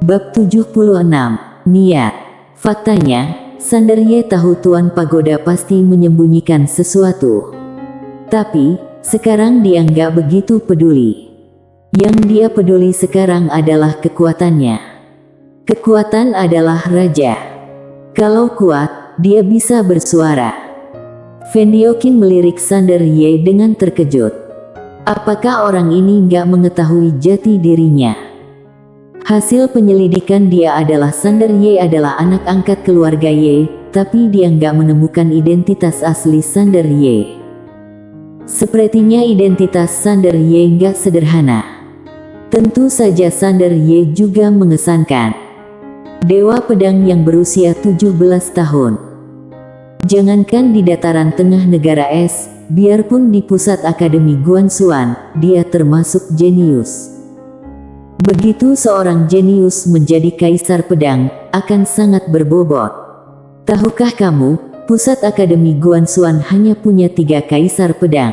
Bab 76. Niat. Faktanya, Sander Ye tahu Tuan Pagoda pasti menyembunyikan sesuatu. Tapi, sekarang dia nggak begitu peduli. Yang dia peduli sekarang adalah kekuatannya. Kekuatan adalah raja. Kalau kuat, dia bisa bersuara. Fendiokin melirik Sander Ye dengan terkejut. Apakah orang ini nggak mengetahui jati dirinya? Hasil penyelidikan dia adalah Sander Ye adalah anak angkat keluarga Ye, tapi dia nggak menemukan identitas asli Sander Ye. Sepertinya identitas Sander Ye nggak sederhana. Tentu saja Sander Ye juga mengesankan. Dewa pedang yang berusia 17 tahun. Jangankan di dataran tengah negara es, biarpun di pusat Akademi Guanxuan, dia termasuk jenius. Begitu seorang jenius menjadi kaisar pedang, akan sangat berbobot. Tahukah kamu, pusat Akademi Guanxuan hanya punya 3 kaisar pedang?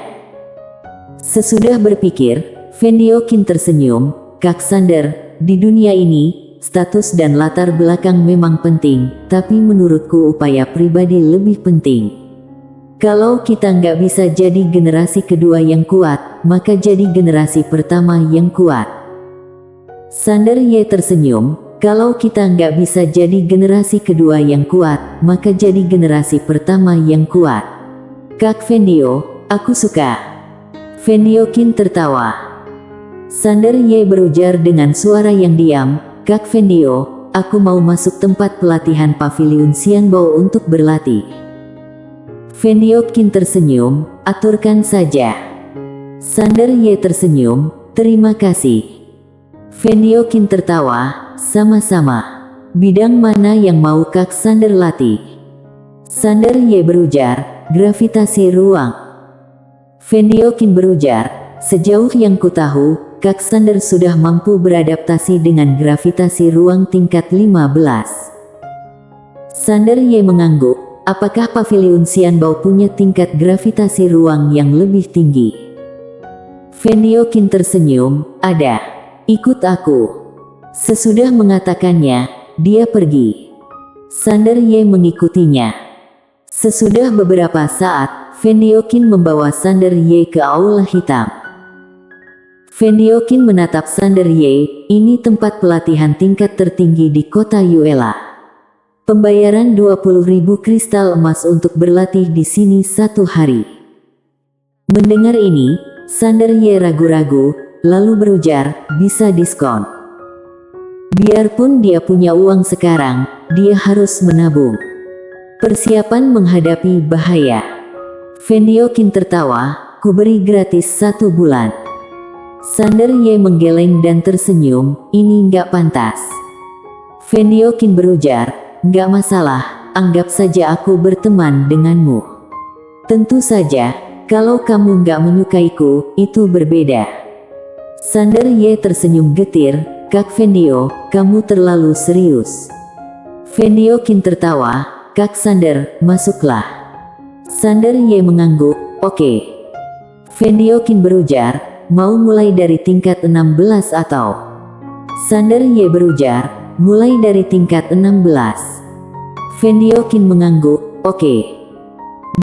Sesudah berpikir, Fendiokin tersenyum. Kak Sander, di dunia ini, status dan latar belakang memang penting, tapi menurutku upaya pribadi lebih penting. Kalau kita nggak bisa jadi generasi kedua yang kuat, maka jadi generasi pertama yang kuat. Sander Ye tersenyum. Kalau kita nggak bisa jadi generasi kedua yang kuat, maka jadi generasi pertama yang kuat. Kak Fendio, aku suka. Fendiokin tertawa. Sander Ye berujar dengan suara yang diam, Kak Fendio, aku mau masuk tempat pelatihan Paviliun Xianbao untuk berlatih. Fendiokin tersenyum, aturkan saja. Sander Ye tersenyum, terima kasih. Fendiokin tertawa, sama-sama. Bidang mana yang mau Kak Sander latih? Sander Ye berujar, gravitasi ruang. Fendiokin berujar, sejauh yang kutahu, Kak Sander sudah mampu beradaptasi dengan gravitasi ruang tingkat 15. Sander Ye mengangguk, apakah Paviliun Xianbao punya tingkat gravitasi ruang yang lebih tinggi? Fendiokin tersenyum, ada. Ikut aku. Sesudah mengatakannya, dia pergi. Sander Ye mengikutinya. Sesudah beberapa saat, Fendiokin membawa Sander Ye ke aula hitam. Fendiokin menatap Sander Ye, ini tempat pelatihan tingkat tertinggi di kota Yuela. Pembayaran 20.000 kristal emas untuk berlatih di sini 1 hari. Mendengar ini, Sander Ye ragu-ragu, lalu berujar, bisa diskon. Biarpun dia punya uang sekarang, dia harus menabung. Persiapan menghadapi bahaya. Fendiokin tertawa, kuberi gratis 1 bulan. Sander Ye menggeleng dan tersenyum, ini nggak pantas. Fendiokin berujar, nggak masalah, anggap saja aku berteman denganmu. Tentu saja, kalau kamu nggak menyukaiku, itu berbeda. Sander Ye tersenyum getir, Kak Fendio, kamu terlalu serius. Fendiokin tertawa, Kak Sander, masuklah. Sander Ye mengangguk, oke. Fendiokin berujar, mau mulai dari tingkat 16 atau? Sander Ye berujar, mulai dari tingkat 16. Fendiokin mengangguk, oke.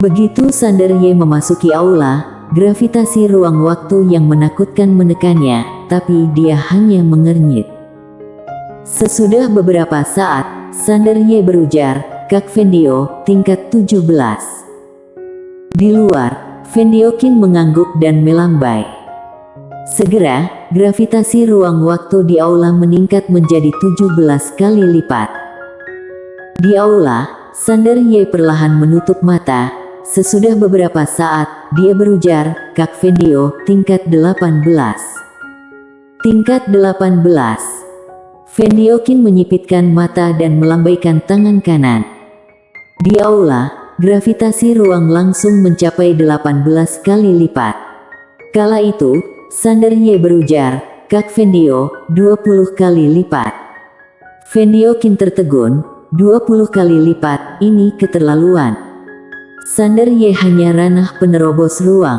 Begitu Sander Ye memasuki aula, gravitasi ruang waktu yang menakutkan menekannya, tapi dia hanya mengernyit. Sesudah beberapa saat, Sander Ye berujar, Kak Fendio, tingkat 17. Di luar, Fendiokin mengangguk dan melambai. Segera, gravitasi ruang waktu di aula meningkat menjadi 17 kali lipat. Di aula, Sander Ye perlahan menutup mata. Sesudah beberapa saat, dia berujar, Kak Fendio, tingkat 18. Tingkat 18. Fendiokin menyipitkan mata dan melambaikan tangan kanan. Di aula, gravitasi ruang langsung mencapai 18 kali lipat. Kala itu, Sander Ye berujar, Kak Fendio, 20 kali lipat. Fendiokin tertegun, 20 kali lipat, ini keterlaluan. Sander Ye hanya ranah penerobos ruang.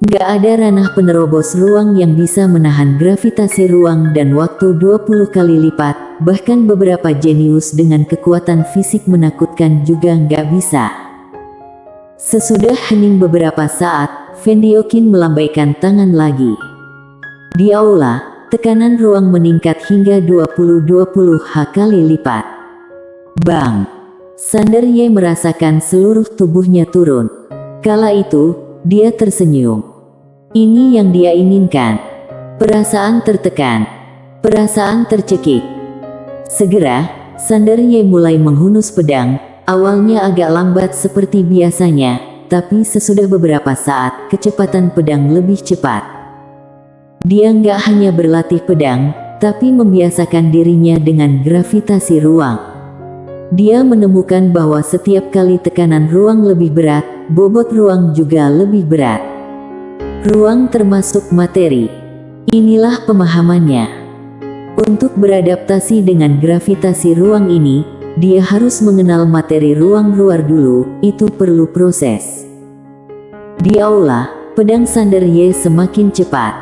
Nggak ada ranah penerobos ruang yang bisa menahan gravitasi ruang dan waktu 20 kali lipat, bahkan beberapa jenius dengan kekuatan fisik menakutkan juga nggak bisa. Sesudah hening beberapa saat, Vendiokin melambaikan tangan lagi. Di aula, tekanan ruang meningkat hingga 20 H kali lipat. Bang! Sander Ye merasakan seluruh tubuhnya turun. Kala itu, dia tersenyum. Ini yang dia inginkan. Perasaan tertekan. Perasaan tercekik. Segera, Sander Ye mulai menghunus pedang. Awalnya agak lambat seperti biasanya, tapi sesudah beberapa saat, kecepatan pedang lebih cepat. Dia nggak hanya berlatih pedang, tapi membiasakan dirinya dengan gravitasi ruang. Dia menemukan bahwa setiap kali tekanan ruang lebih berat, bobot ruang juga lebih berat. Ruang termasuk materi. Inilah pemahamannya. Untuk beradaptasi dengan gravitasi ruang ini, dia harus mengenal materi ruang luar dulu, itu perlu proses. Di aula, pedang Sander Ye semakin cepat.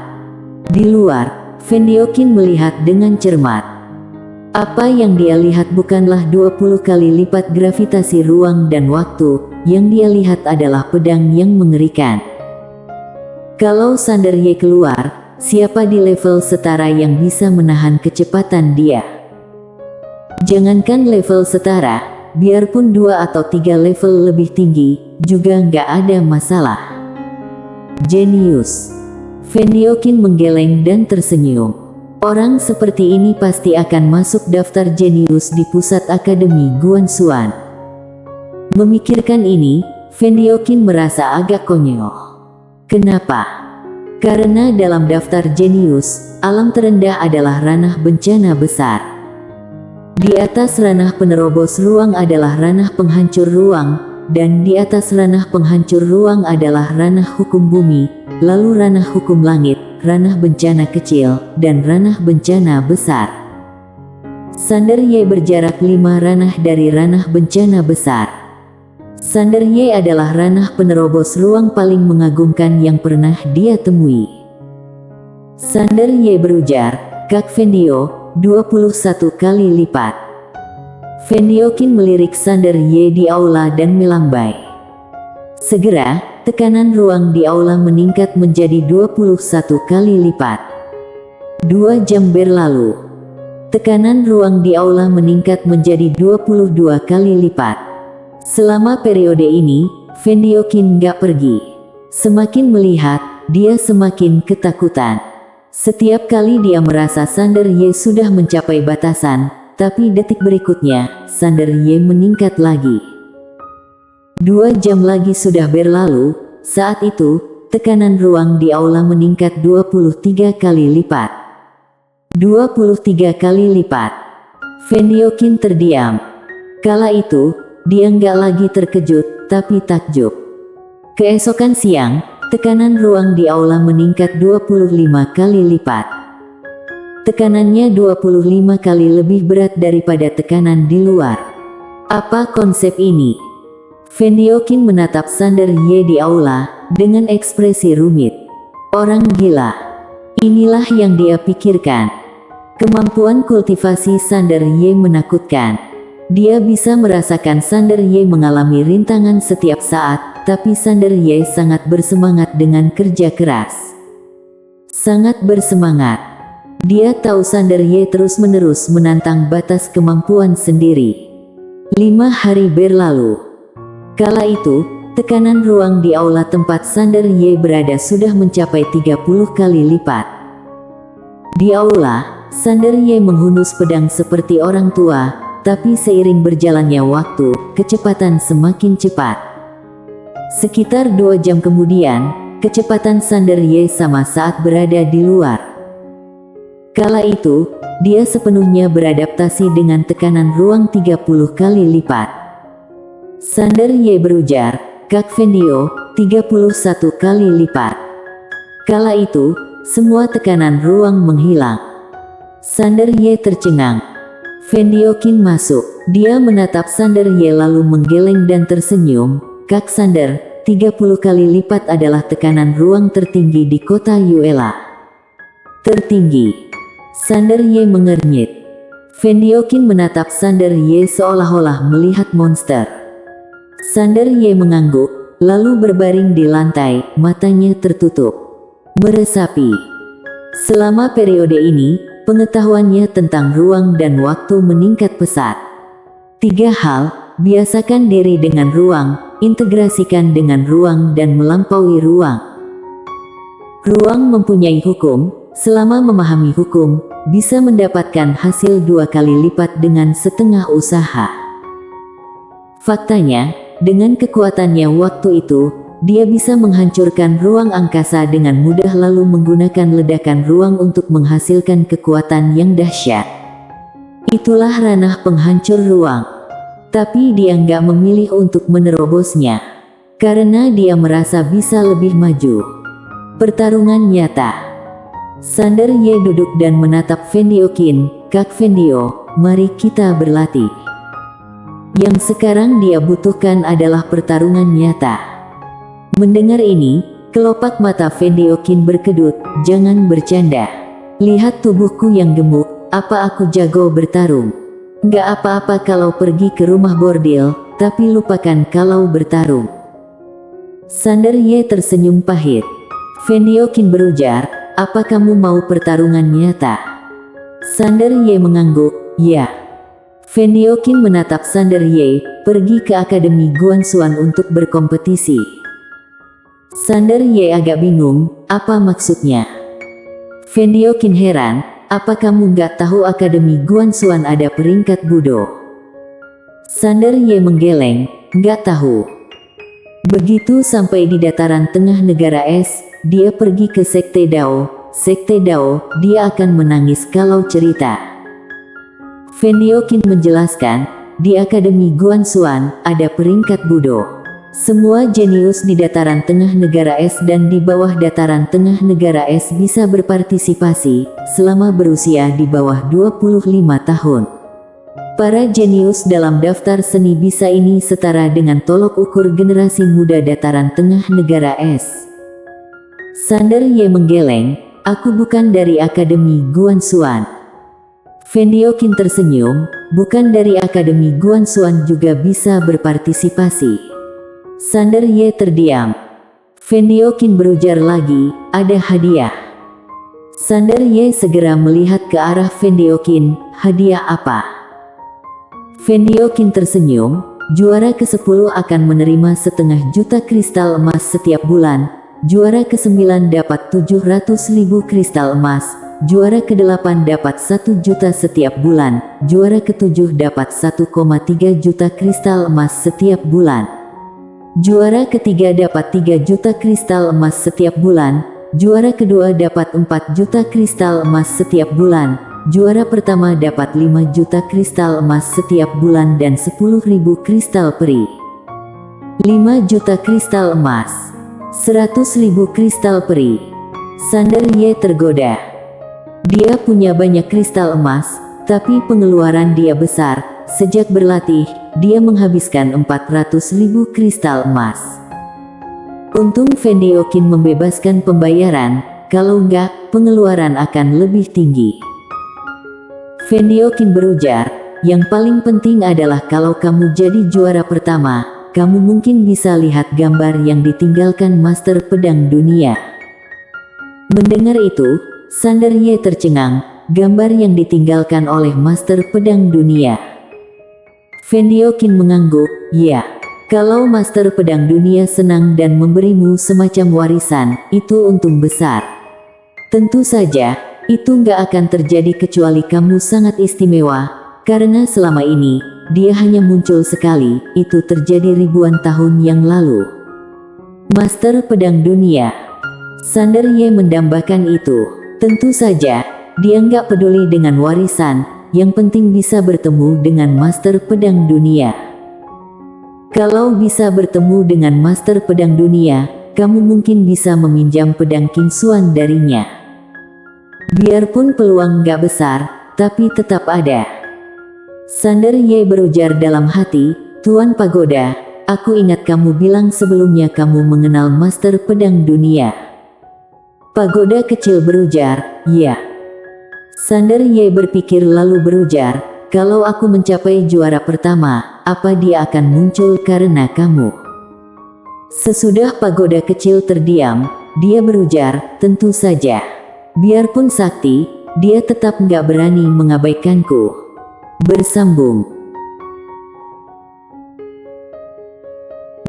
Di luar, Vendiokin melihat dengan cermat. Apa yang dia lihat bukanlah 20 kali lipat gravitasi ruang dan waktu, yang dia lihat adalah pedang yang mengerikan. Kalau Sander Ye keluar, siapa di level setara yang bisa menahan kecepatan dia? Jangankan level setara, biarpun 2 atau 3 level lebih tinggi, juga nggak ada masalah. Jenius. Vendiokin menggeleng dan tersenyum. Orang seperti ini pasti akan masuk daftar jenius di pusat akademi Guanxuan. Memikirkan ini, Vendiokin merasa agak konyol. Kenapa? Karena dalam daftar jenius, alam terendah adalah ranah bencana besar. Di atas ranah penerobos ruang adalah ranah penghancur ruang, dan di atas ranah penghancur ruang adalah ranah hukum bumi, lalu ranah hukum langit, ranah bencana kecil, dan ranah bencana besar. Sander Ye berjarak 5 ranah dari ranah bencana besar. Sander Ye adalah ranah penerobos ruang paling mengagumkan yang pernah dia temui. Sander Ye berujar, "Kak Vendio, 21 kali lipat." Vendiokin melirik Sander Ye di aula dan melambai. Segera, tekanan ruang di aula meningkat menjadi 21 kali lipat. 2 jam berlalu. Tekanan ruang di aula meningkat menjadi 22 kali lipat. Selama periode ini, Vendiokin nggak pergi. Semakin melihat, dia semakin ketakutan. Setiap kali dia merasa Sander Ye sudah mencapai batasan, tapi detik berikutnya, Sander Ye meningkat lagi. 2 jam lagi sudah berlalu, saat itu, tekanan ruang di aula meningkat 23 kali lipat. 23 kali lipat. Vendiokin terdiam. Kala itu, dia nggak lagi terkejut, tapi takjub. Keesokan siang, tekanan ruang di aula meningkat 25 kali lipat. Tekanannya 25 kali lebih berat daripada tekanan di luar. Apa konsep ini? Vendiokin menatap Sander Ye di aula, dengan ekspresi rumit. Orang gila. Inilah yang dia pikirkan. Kemampuan kultivasi Sander Ye menakutkan. Dia bisa merasakan Sander Ye mengalami rintangan setiap saat, tapi Sander Ye sangat bersemangat dengan kerja keras. Sangat bersemangat. Dia tahu Sander Ye terus-menerus menantang batas kemampuan sendiri. 5 hari berlalu. Kala itu, tekanan ruang di aula tempat Sander Ye berada sudah mencapai 30 kali lipat. Di aula, Sander Ye menghunus pedang seperti orang tua, tapi seiring berjalannya waktu, kecepatan semakin cepat. Sekitar 2 jam kemudian, kecepatan Sander Ye sama saat berada di luar. Kala itu, dia sepenuhnya beradaptasi dengan tekanan ruang 30 kali lipat. Sander Ye berujar, "Kak Vendio, 31 kali lipat." Kala itu, semua tekanan ruang menghilang. Sander Ye tercengang. Vendiokin masuk. Dia menatap Sander Ye lalu menggeleng dan tersenyum. "Kak Sander, 30 kali lipat adalah tekanan ruang tertinggi di kota Yuela. Tertinggi. Sander Ye mengernyit. Fendiokin menatap Sander Ye seolah-olah melihat monster. Sander Ye mengangguk, lalu berbaring di lantai, matanya tertutup. Meresapi. Selama periode ini, pengetahuannya tentang ruang dan waktu meningkat pesat. 3 hal, biasakan diri dengan ruang, integrasikan dengan ruang dan melampaui ruang. Ruang mempunyai hukum, selama memahami hukum, bisa mendapatkan hasil 2 kali lipat dengan setengah usaha. Faktanya, dengan kekuatannya waktu itu, dia bisa menghancurkan ruang angkasa dengan mudah lalu menggunakan ledakan ruang untuk menghasilkan kekuatan yang dahsyat. Itulah ranah penghancur ruang. Tapi dia nggak memilih untuk menerobosnya. Karena dia merasa bisa lebih maju. Pertarungan nyata. Sander Ye duduk dan menatap Fendiokin. Kak Fendio, mari kita berlatih. Yang sekarang dia butuhkan adalah pertarungan nyata. Mendengar ini, kelopak mata Fendiokin berkedut, jangan bercanda. Lihat tubuhku yang gemuk, apa aku jago bertarung? Gak apa-apa kalau pergi ke rumah bordil, tapi lupakan kalau bertarung. Sander Ye tersenyum pahit. Fendiokin berujar, apa kamu mau pertarungan nyata? Sander Ye mengangguk, ya. Fendiokin menatap Sander Ye, pergi ke Akademi Guansuan untuk berkompetisi. Sander Ye agak bingung, apa maksudnya? Fendiokin heran, apa kamu gak tahu Akademi Guansuan ada peringkat budo? Sander Ye menggeleng, gak tahu. Begitu sampai di dataran tengah negara es, dia pergi ke Sekte Dao. Sekte Dao, dia akan menangis kalau cerita. Fendiokin menjelaskan, di Akademi Guansuan ada peringkat budo. Semua jenius di dataran tengah negara es dan di bawah dataran tengah negara es bisa berpartisipasi selama berusia di bawah 25 tahun. Para jenius dalam daftar seni bisa ini setara dengan tolok ukur generasi muda dataran tengah negara es. Sander Ye menggeleng, aku bukan dari Akademi Guansuan. Fendiokin tersenyum, bukan dari Akademi Guansuan juga bisa berpartisipasi. Sander Ye terdiam. Fendiokin berujar lagi, ada hadiah. Sander Ye segera melihat ke arah Fendiokin, hadiah apa? Fendiokin tersenyum, juara ke-10 akan menerima 0,5 juta kristal emas setiap bulan, juara ke-9 dapat 700.000 kristal emas, juara ke-8 dapat 1 juta setiap bulan, juara ke-7 dapat 1,3 juta kristal emas setiap bulan. Juara ketiga dapat 3 juta kristal emas setiap bulan, juara kedua dapat 4 juta kristal emas setiap bulan, juara pertama dapat 5 juta kristal emas setiap bulan dan 10.000 kristal peri. 5 juta kristal emas, 100.000 kristal peri. Sander Ye tergoda. Dia punya banyak kristal emas, tapi pengeluaran dia besar. Sejak berlatih, dia menghabiskan 400.000 kristal emas. Untung Fendiokin membebaskan pembayaran, kalau enggak, pengeluaran akan lebih tinggi. Fendiokin berujar, yang paling penting adalah kalau kamu jadi juara pertama, kamu mungkin bisa lihat gambar yang ditinggalkan Master Pedang Dunia. Mendengar itu, Sander Ye tercengang, gambar yang ditinggalkan oleh Master Pedang Dunia. Fendiokin mengangguk, ya. Kalau Master Pedang Dunia senang dan memberimu semacam warisan, itu untung besar. Tentu saja, itu nggak akan terjadi kecuali kamu sangat istimewa, karena selama ini, dia hanya muncul sekali, itu terjadi ribuan tahun yang lalu. Master Pedang Dunia. Sander Ye mendambakan itu. Tentu saja, dia nggak peduli dengan warisan, yang penting bisa bertemu dengan Master Pedang Dunia. Kalau bisa bertemu dengan Master Pedang Dunia, kamu mungkin bisa meminjam pedang Qingxuan darinya. Biarpun peluang gak besar, tapi tetap ada. Sander Ye berujar dalam hati, Tuan Pagoda, aku ingat kamu bilang sebelumnya kamu mengenal Master Pedang Dunia. Pagoda kecil berujar, ya. Sander Ye berpikir lalu berujar, kalau aku mencapai juara pertama, apa dia akan muncul karena kamu? Sesudah pagoda kecil terdiam, dia berujar, tentu saja. Biarpun sakti, dia tetap nggak berani mengabaikanku. Bersambung.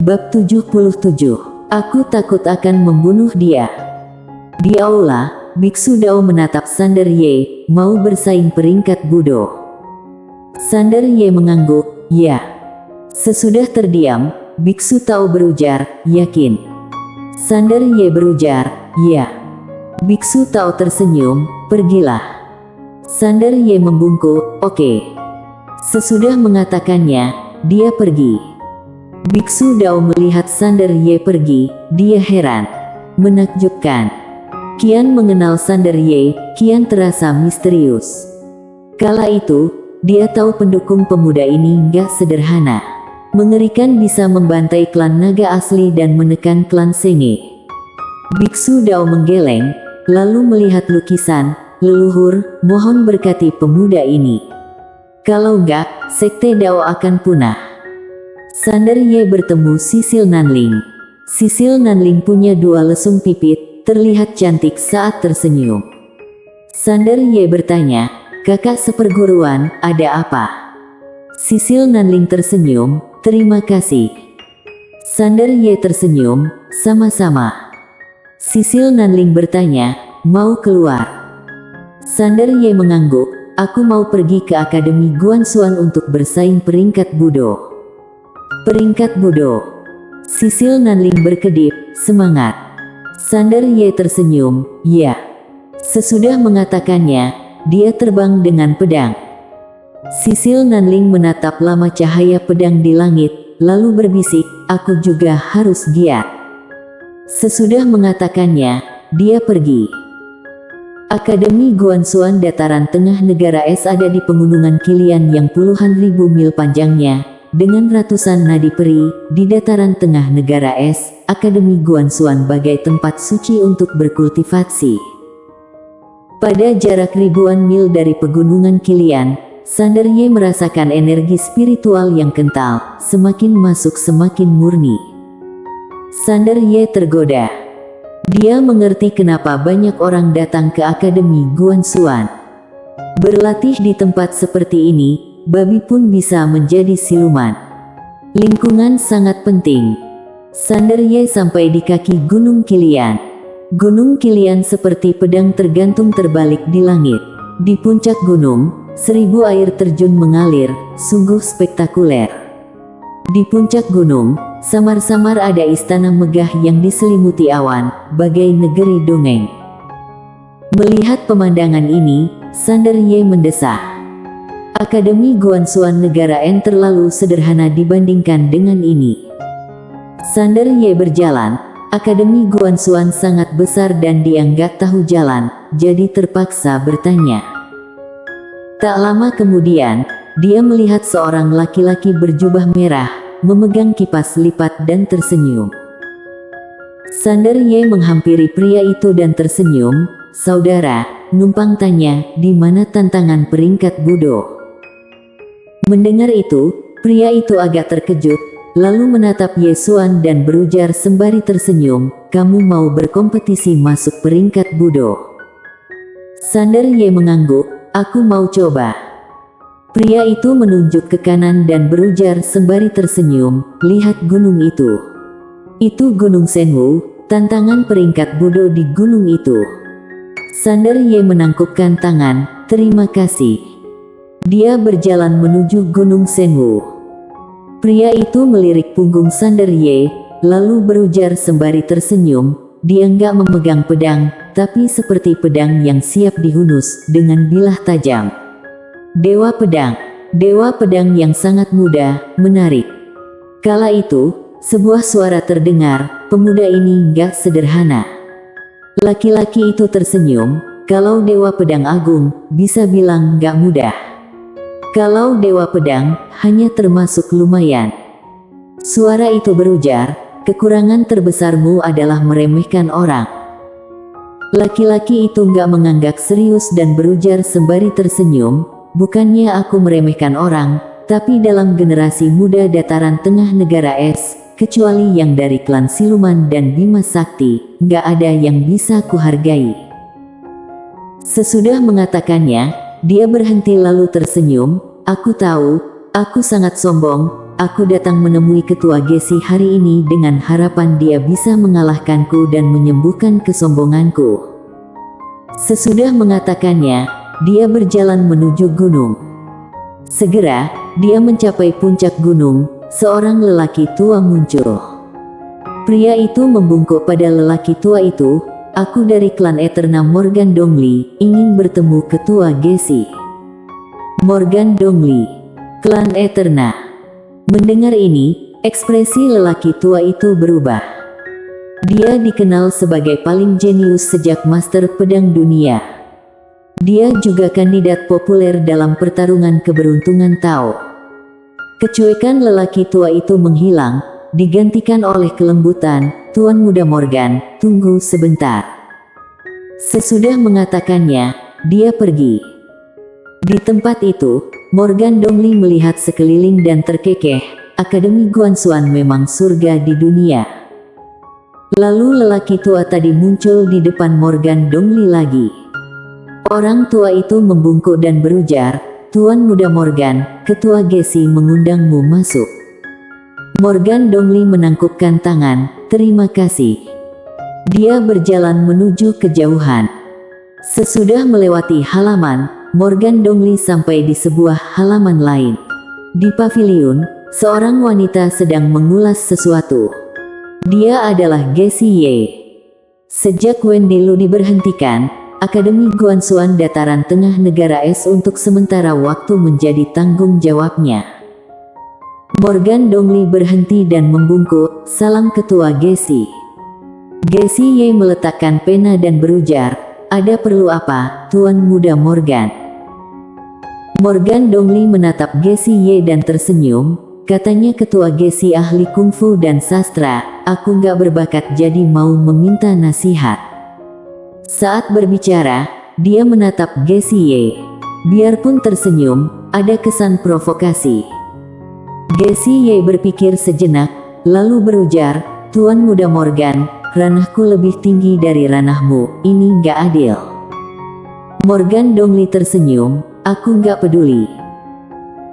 Bab 77. Aku takut akan membunuh dia. Di aula, Biksu Dao menatap Sander Ye, mau bersaing peringkat Budo. Sander Ye mengangguk, ya. Sesudah terdiam, Biksu Tao berujar, yakin. Sander Ye berujar, ya. Biksu Tao tersenyum, pergilah. Sander Ye membungkuk, oke. Sesudah mengatakannya, dia pergi. Biksu Dao melihat Sander Ye pergi, dia heran. Menakjubkan. Kian mengenal Sander Ye, kian terasa misterius. Kala itu, dia tahu pendukung pemuda ini nggak sederhana. Mengerikan, bisa membantai klan naga asli dan menekan klan Senge. Biksu Dao menggeleng, lalu melihat lukisan, leluhur, mohon berkati pemuda ini. Kalau enggak, sekte Dao akan punah. Sander Ye bertemu Sisil Nanling. Sisil Nanling punya dua lesung pipit, terlihat cantik saat tersenyum. Sander Ye bertanya, kakak seperguruan, ada apa? Sisil Nanling tersenyum, terima kasih. Sander Ye tersenyum, sama-sama. Sisil Nanling bertanya, mau keluar? Sander Ye mengangguk, aku mau pergi ke Akademi Guansuan untuk bersaing peringkat Budo. Peringkat Budo. Sisil Nanling berkedip, semangat. Sander Ye tersenyum, ya. Sesudah mengatakannya, dia terbang dengan pedang. Sisil Nanling menatap lama cahaya pedang di langit, lalu berbisik, aku juga harus giat. Sesudah mengatakannya, dia pergi. Akademi Guansuan dataran tengah negara es ada di pegunungan Kilian yang puluhan ribu mil panjangnya, dengan ratusan nadi peri. Di dataran tengah negara es, Akademi Guansuan bagai tempat suci untuk berkultivasi. Pada jarak ribuan mil dari pegunungan Kilian, Sander Ye merasakan energi spiritual yang kental, semakin masuk semakin murni. Sander Ye tergoda. Dia mengerti kenapa banyak orang datang ke Akademi Guansuan. Berlatih di tempat seperti ini, babi pun bisa menjadi siluman. Lingkungan sangat penting. Sander Ye sampai di kaki Gunung Kilian. Gunung Kilian seperti pedang tergantung terbalik di langit. Di puncak gunung, 1000 air terjun mengalir, sungguh spektakuler. Di puncak gunung, samar-samar ada istana megah yang diselimuti awan, bagai negeri dongeng. Melihat pemandangan ini, Sander Ye mendesah. Akademi Guansuan negara N terlalu sederhana dibandingkan dengan ini. Sander Ye berjalan, Akademi Guansuan sangat besar dan dia nggak tahu jalan, jadi terpaksa bertanya. Tak lama kemudian, dia melihat seorang laki-laki berjubah merah, memegang kipas lipat dan tersenyum. Sander Ye menghampiri pria itu dan tersenyum, saudara, numpang tanya, di mana tantangan peringkat Budo? Mendengar itu, pria itu agak terkejut, lalu menatap Ye Xuan dan berujar sembari tersenyum, kamu mau berkompetisi masuk peringkat Budo? Sander Ye mengangguk, aku mau coba. Pria itu menunjuk ke kanan dan berujar sembari tersenyum, lihat gunung itu. Itu Gunung Senwu, tantangan peringkat Budo di gunung itu. Sander Ye menangkupkan tangan, terima kasih. Dia berjalan menuju Gunung Senwu. Pria itu melirik punggung Sander Ye, lalu berujar sembari tersenyum, dia nggak memegang pedang, tapi seperti pedang yang siap dihunus dengan bilah tajam. Dewa pedang yang sangat muda, menarik. Kala itu, sebuah suara terdengar, pemuda ini nggak sederhana. Laki-laki itu tersenyum, kalau dewa pedang agung, bisa bilang nggak mudah. Kalau dewa pedang, hanya termasuk lumayan. Suara itu berujar, kekurangan terbesarmu adalah meremehkan orang. Laki-laki itu nggak menganggap serius dan berujar sembari tersenyum, bukannya aku meremehkan orang, tapi dalam generasi muda dataran tengah negara es, kecuali yang dari klan Siluman dan Bima Sakti, nggak ada yang bisa kuhargai. Sesudah mengatakannya, dia berhenti lalu tersenyum, aku tahu, aku sangat sombong, aku datang menemui ketua Gesi hari ini dengan harapan dia bisa mengalahkanku dan menyembuhkan kesombonganku. Sesudah mengatakannya, dia berjalan menuju gunung. Segera, dia mencapai puncak gunung, seorang lelaki tua muncul. Pria itu membungkuk pada lelaki tua itu, aku dari klan Eterna Morgan Dongli, ingin bertemu ketua Gesi. Morgan Dongli, klan Eterna. Mendengar ini, ekspresi lelaki tua itu berubah. Dia dikenal sebagai paling jenius sejak Master Pedang Dunia. Dia juga kandidat populer dalam pertarungan keberuntungan Tao. Kecuekan lelaki tua itu menghilang, digantikan oleh kelembutan, Tuan Muda Morgan, tunggu sebentar. Sesudah mengatakannya, dia pergi. Di tempat itu, Morgan Dongli melihat sekeliling dan terkekeh, Akademi Guanxuan memang surga di dunia. Lalu lelaki tua tadi muncul di depan Morgan Dongli lagi. Orang tua itu membungkuk dan berujar, Tuan Muda Morgan, ketua Gesi mengundangmu masuk. Morgan Dongli menangkupkan tangan, terima kasih. Dia berjalan menuju kejauhan. Sesudah melewati halaman, Morgan Dongli sampai di sebuah halaman lain. Di paviliun, seorang wanita sedang mengulas sesuatu. Dia adalah Gesi Ye. Sejak Wendy Lu diberhentikan, Akademi Guanxuan dataran tengah negara es untuk sementara waktu menjadi tanggung jawabnya. Morgan Dongli berhenti dan membungkuk, salam ketua Gesi. Gesi Ye meletakkan pena dan berujar, ada perlu apa, Tuan Muda Morgan? Morgan Dongli menatap Gesi Ye dan tersenyum, katanya ketua Gesi ahli kungfu dan sastra, aku nggak berbakat jadi mau meminta nasihat. Saat berbicara, dia menatap Gesi Ye. Biarpun tersenyum, ada kesan provokasi. Gesi Ye berpikir sejenak, lalu berujar, Tuan Muda Morgan, ranahku lebih tinggi dari ranahmu, ini nggak adil. Morgan Dongli tersenyum, aku nggak peduli.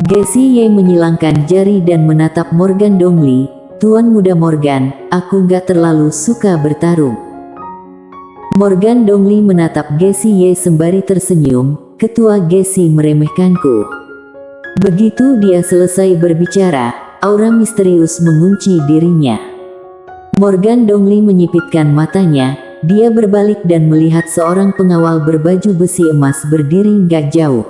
Gesi Ye menyilangkan jari dan menatap Morgan Dongli, Tuan Muda Morgan, aku nggak terlalu suka bertarung. Morgan Dongli menatap Gesi Ye sembari tersenyum, ketua Gesi meremehkanku. Begitu dia selesai berbicara, aura misterius mengunci dirinya. Morgan Dongli menyipitkan matanya, dia berbalik dan melihat seorang pengawal berbaju besi emas berdiri nggak jauh.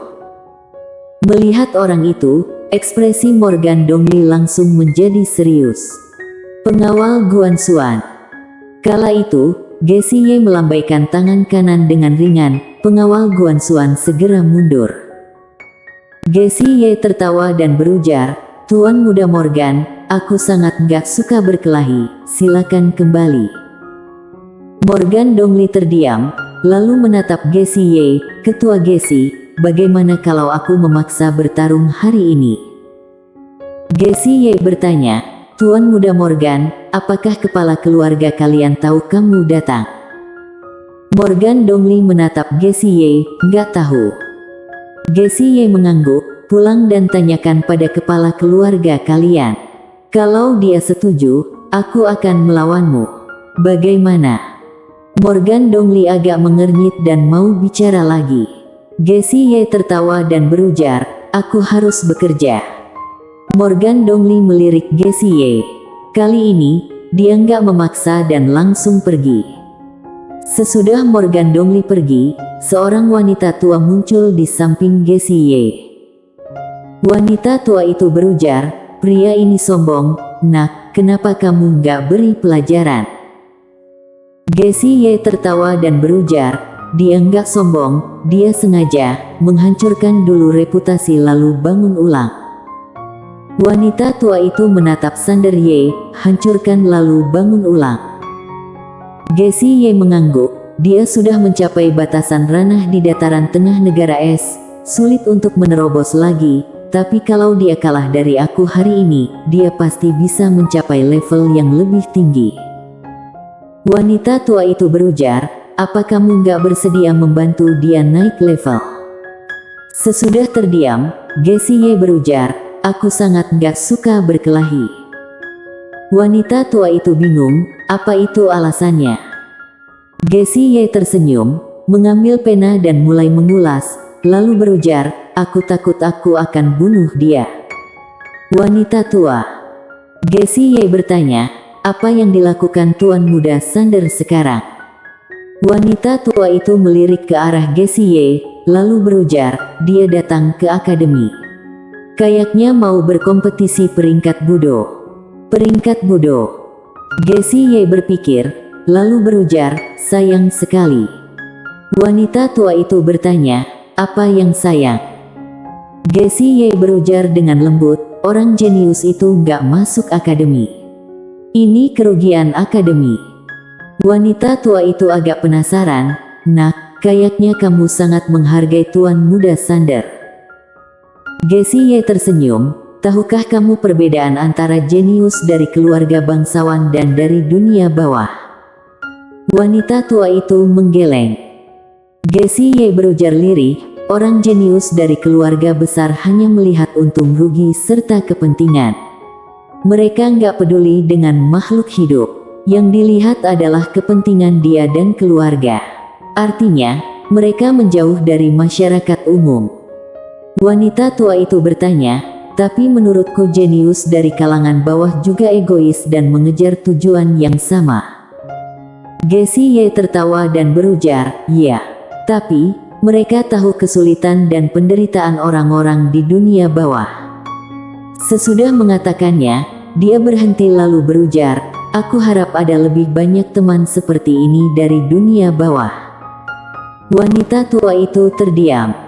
Melihat orang itu, ekspresi Morgan Dongli langsung menjadi serius. Pengawal Guanxuan. Kala itu, Gesi Ye melambaikan tangan kanan dengan ringan, pengawal Guanxuan segera mundur. Gesi Ye tertawa dan berujar, Tuan Muda Morgan, aku sangat gak suka berkelahi, silakan kembali. Morgan Dongli terdiam, lalu menatap Gesi Ye, ketua Gesi, bagaimana kalau aku memaksa bertarung hari ini? Gesi Ye bertanya, Tuan Muda Morgan, apakah kepala keluarga kalian tahu kamu datang? Morgan Dongli menatap Gesi Ye, nggak tahu. Gesi Ye mengangguk, pulang dan tanyakan pada kepala keluarga kalian. Kalau dia setuju, aku akan melawanmu. Bagaimana? Morgan Dongli agak mengernyit dan mau bicara lagi. Gesi Ye tertawa dan berujar, aku harus bekerja. Morgan Dongli melirik Gesi Ye. Kali ini, dia nggak memaksa dan langsung pergi. Sesudah Morgan Dongli pergi, seorang wanita tua muncul di samping Gesi Ye. Wanita tua itu berujar, pria ini sombong, nak, kenapa kamu nggak beri pelajaran? Gesi Ye tertawa dan berujar, dia nggak sombong, dia sengaja menghancurkan dulu reputasi lalu bangun ulang. Wanita tua itu menatap Sander Ye, hancurkan lalu bangun ulang. Gessie Ye mengangguk, dia sudah mencapai batasan ranah di dataran tengah negara es, sulit untuk menerobos lagi, tapi kalau dia kalah dari aku hari ini, dia pasti bisa mencapai level yang lebih tinggi. Wanita tua itu berujar, apa kamu nggak bersedia membantu dia naik level? Sesudah terdiam, Gessie Ye berujar, aku sangat nggak suka berkelahi. Wanita tua itu bingung, apa itu alasannya? Gessie Ye tersenyum, mengambil pena dan mulai mengulas, lalu berujar, aku takut aku akan bunuh dia. Wanita tua. Gessie Ye bertanya, apa yang dilakukan Tuan Muda Sander sekarang? Wanita tua itu melirik ke arah Gessie Ye, lalu berujar, dia datang ke akademi. Kayaknya mau berkompetisi peringkat budo. Peringkat budo. Gessie Ye berpikir, lalu berujar, sayang sekali. Wanita tua itu bertanya, apa yang sayang? Gessie Ye berujar dengan lembut, orang jenius itu nggak masuk akademi. Ini kerugian akademi. Wanita tua itu agak penasaran, nak, kayaknya kamu sangat menghargai Tuan Muda Sander. Gessie Ye tersenyum, tahukah kamu perbedaan antara jenius dari keluarga bangsawan dan dari dunia bawah? Wanita tua itu menggeleng. Gessie Ye berujar lirih, orang jenius dari keluarga besar hanya melihat untung rugi serta kepentingan. Mereka nggak peduli dengan makhluk hidup, yang dilihat adalah kepentingan dia dan keluarga. Artinya, mereka menjauh dari masyarakat umum. Wanita tua itu bertanya, tapi menurutku jenius dari kalangan bawah juga egois dan mengejar tujuan yang sama. Gessie Ye tertawa dan berujar, ya, tapi mereka tahu kesulitan dan penderitaan orang-orang di dunia bawah. Sesudah mengatakannya, dia berhenti lalu berujar, aku harap ada lebih banyak teman seperti ini dari dunia bawah. Wanita tua itu terdiam.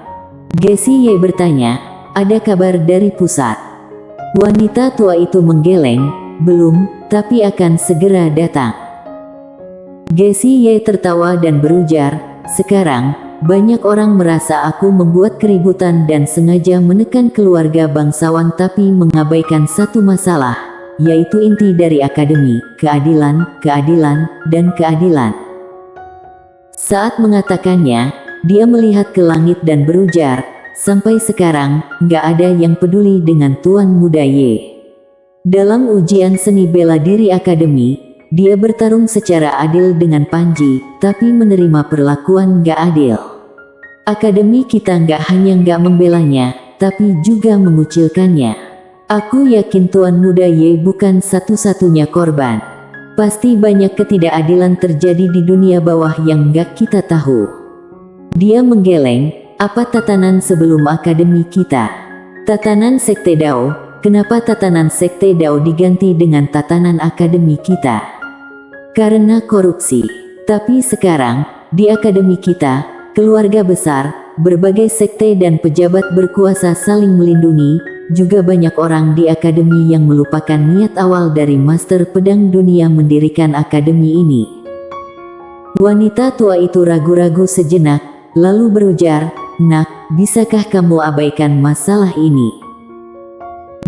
Gessie Ye bertanya, ada kabar dari pusat? Wanita tua itu menggeleng, belum, tapi akan segera datang. Gessie Ye tertawa dan berujar, sekarang, banyak orang merasa aku membuat keributan dan sengaja menekan keluarga bangsawan tapi mengabaikan satu masalah, yaitu inti dari akademi, keadilan, keadilan, dan keadilan. Saat mengatakannya, dia melihat ke langit dan berujar, sampai sekarang, nggak ada yang peduli dengan Tuan Muda Ye. Dalam ujian seni bela diri akademi, dia bertarung secara adil dengan Panji, tapi menerima perlakuan nggak adil. Akademi kita nggak hanya nggak membelanya, tapi juga mengucilkannya. Aku yakin Tuan Muda Ye bukan satu-satunya korban. Pasti banyak ketidakadilan terjadi di dunia bawah yang nggak kita tahu. Dia menggeleng, apa tatanan sebelum akademi kita? Tatanan Sekte Dao, kenapa tatanan Sekte Dao diganti dengan tatanan akademi kita? Karena korupsi. Tapi sekarang, di akademi kita, keluarga besar, berbagai sekte dan pejabat berkuasa saling melindungi, juga banyak orang di akademi yang melupakan niat awal dari Master Pedang Dunia mendirikan akademi ini. Wanita tua itu ragu-ragu sejenak, lalu berujar, nak, bisakah kamu abaikan masalah ini?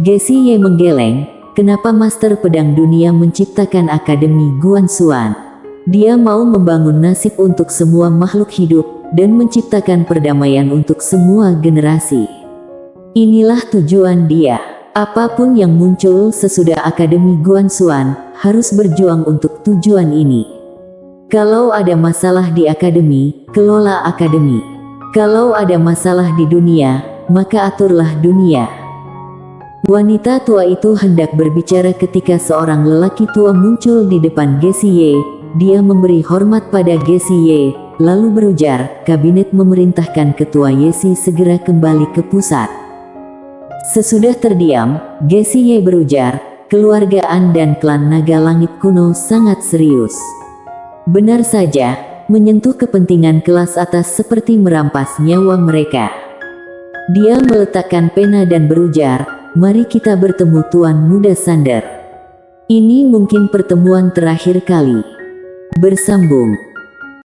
Gessie Ye menggeleng, kenapa Master Pedang Dunia menciptakan Akademi Guanxuan? Dia mau membangun nasib untuk semua makhluk hidup, dan menciptakan perdamaian untuk semua generasi. Inilah tujuan dia. Apapun yang muncul sesudah Akademi Guanxuan, harus berjuang untuk tujuan ini. Kalau ada masalah di akademi, kelola akademi. Kalau ada masalah di dunia, maka aturlah dunia. Wanita tua itu hendak berbicara ketika seorang lelaki tua muncul di depan Gessie Ye. Dia memberi hormat pada Gessie Ye, lalu berujar, kabinet memerintahkan Ketua Yesi segera kembali ke pusat. Sesudah terdiam, Gessie Ye berujar, keluarga An dan klan Naga Langit kuno sangat serius. Benar saja, menyentuh kepentingan kelas atas seperti merampas nyawa mereka. Dia meletakkan pena dan berujar, mari kita bertemu Tuan Muda Sander. Ini mungkin pertemuan terakhir kali. Bersambung.